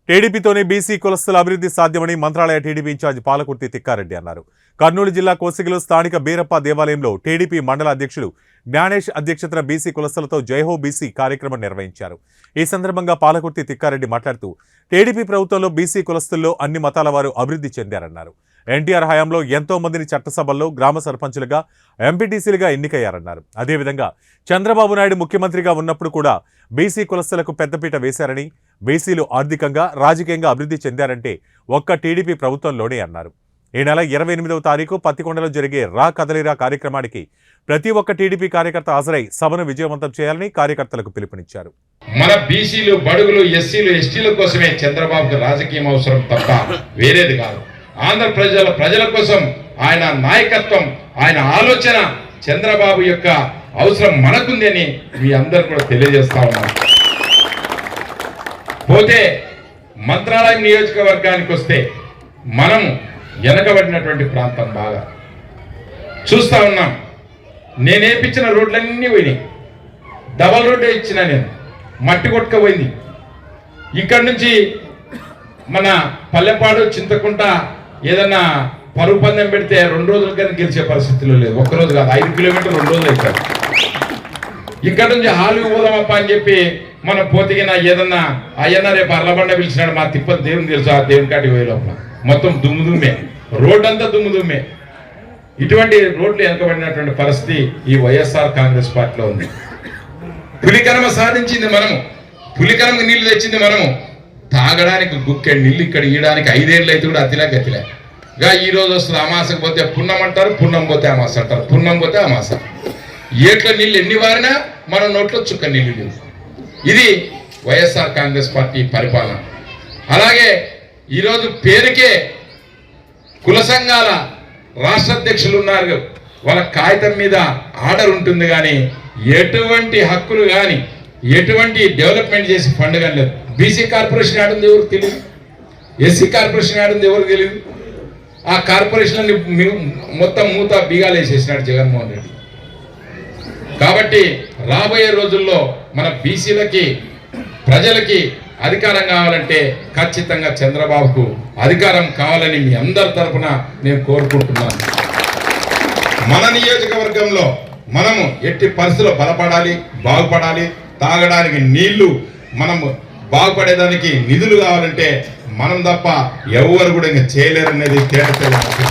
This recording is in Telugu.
టీడీపీతోనే బీసీ కులస్తుల అభివృద్ధి సాధ్యమని మంత్రాలయ టీడీపీ ఇన్ఛార్జ్ పాలకుర్తి తిక్కారెడ్డి అన్నారు. కర్నూలు జిల్లా కోసిగిలో స్థానిక బీరప్ప దేవాలయంలో టీడీపీ మండల అధ్యక్షుడు జ్ఞానేష్ అధ్యక్షతన బీసీ కులస్తులతో జైహో బీసీ కార్యక్రమం నిర్వహించారు. ఈ సందర్భంగా పాలకుర్తి తిక్కారెడ్డి మాట్లాడుతూ టీడీపీ ప్రభుత్వంలో బీసీ కులస్తుల్లో అన్ని మతాల వారు అభివృద్ధి చెందారన్నారు. ఎన్టీఆర్ హయాంలో ఎంతో మందిని చట్టసభల్లో గ్రామ సర్పంచులుగా ఎంపీటీసీలుగా ఎన్నికయ్యారన్నారు. అదేవిధంగా చంద్రబాబు నాయుడు ముఖ్యమంత్రిగా ఉన్నప్పుడు కూడా బీసీ కులస్తులకు పెద్దపీట వేశారని, బీసీలు ఆర్థికంగా రాజకీయంగా అభివృద్ధి చెందారంటే ఒక్క టీడీపీ ప్రభుత్వంలోనే అన్నారు. ఈ నెల 28వ తారీఖు పత్తికొండలో జరిగే రా కదలిరా కార్యక్రమానికి ప్రతి ఒక్క టీడీపీ కార్యకర్త హాజరై సభను విజయవంతం చేయాలని కార్యకర్తలకు పిలుపునిచ్చారు. మన బీసీలు, బడుగులు, ఎస్సీలు, ఎస్టీల కోసమే చంద్రబాబుకు రాజకీయం అవసరం తప్ప వేరేది కాదు. ఆంధ్ర ప్రజల కోసం ఆయన నాయకత్వం, ఆయన ఆలోచన, చంద్రబాబు యొక్క అవసరం మనకుందని మీ అందరూ కూడా తెలియజేస్తా ఉన్నాం. పోతే మంత్రాలయం నియోజకవర్గానికి వస్తే మనం వెనకబడినటువంటి ప్రాంతం బాగా చూస్తా ఉన్నాం. నేనేపించిన రోడ్లన్నీ పోయినాయి. డబల్ రోడ్డే ఇచ్చిన నేను, మట్టి కొట్టుకపోయింది. ఇక్కడి నుంచి మన పల్లెపాడు, చింతకుంట ఏదన్నా పరుగు పందెం పెడితే 2 రోజులు కానీ గెలిచే పరిస్థితిలో లేదు. ఒక్కరోజు కాదు, 5 కిలోమీటర్లు 2 రోజులు అవుతారు. ఇక్కడ నుంచి హాలుకి పోదామప్ప అని చెప్పి మనం పోతికినా ఏదన్నా అయ్యన్న రేపు అర్లబండ పిలిచినాడు, మా తిప్పతి దేవుని తెలుసు, ఆ దేవుని కాటికి పోయే లోపల మొత్తం దుమ్మే, రోడ్డు అంతా దుమ్మే. ఇటువంటి రోడ్లు వెనకబడినటువంటి పరిస్థితి ఈ వైఎస్ఆర్ కాంగ్రెస్ పార్టీలో ఉంది. పులికరమ సాధించింది మనము, పులికరమకు నీళ్లు తెచ్చింది మనము. తాగడానికి గుక్కెడు నీళ్ళు ఇక్కడ ఇయడానికి 5 ఏళ్ళు అయితే కూడా అతిలే గతిలేగా. ఈ రోజు వస్తుంది అమాసకు పోతే పున్నం అంటారు, పున్నం పోతే అమాస అంటారు, పున్నం పోతే అమాస. ఏట్ల నీళ్ళు ఎన్ని వారినా మన నోట్లో చుక్క నీళ్ళు లేవు. ఇది వైఎస్ఆర్ కాంగ్రెస్ పార్టీ పరిపాలన. అలాగే ఈరోజు పేరుకే కుల సంఘాల రాష్ట్ర అధ్యక్షులు ఉన్నారు. వాళ్ళ కాగితం మీద ఆర్డర్ ఉంటుంది కానీ ఎటువంటి హక్కులు కానీ ఎటువంటి డెవలప్మెంట్ చేసి ఫండ్ కానీ లేదు. బీసీ కార్పొరేషన్ ఆడుంది ఎవరికి తెలియదు, ఎస్సీ కార్పొరేషన్ ఆడుంది ఎవరికి తెలియదు. ఆ కార్పొరేషన్ మొత్తం మూత బీగాలు వేసేసినాడు జగన్మోహన్ రెడ్డి. కాబట్టి రాబోయే రోజుల్లో మన బీసీలకి, ప్రజలకి అధికారం కావాలంటే ఖచ్చితంగా చంద్రబాబుకు అధికారం కావాలని మీ అందరి తరఫున నేను కోరుకుంటున్నాను. మన నియోజకవర్గంలో మనము ఎట్టి పరిస్థితుల్లో బలపడాలి, బాగుపడాలి. తాగడానికి నీళ్లు, మనము బాగుపడేదానికి నిధులు కావాలంటే మనం తప్ప ఎవరు కూడా ఇంకా చేయలేరు అనేది తేడా.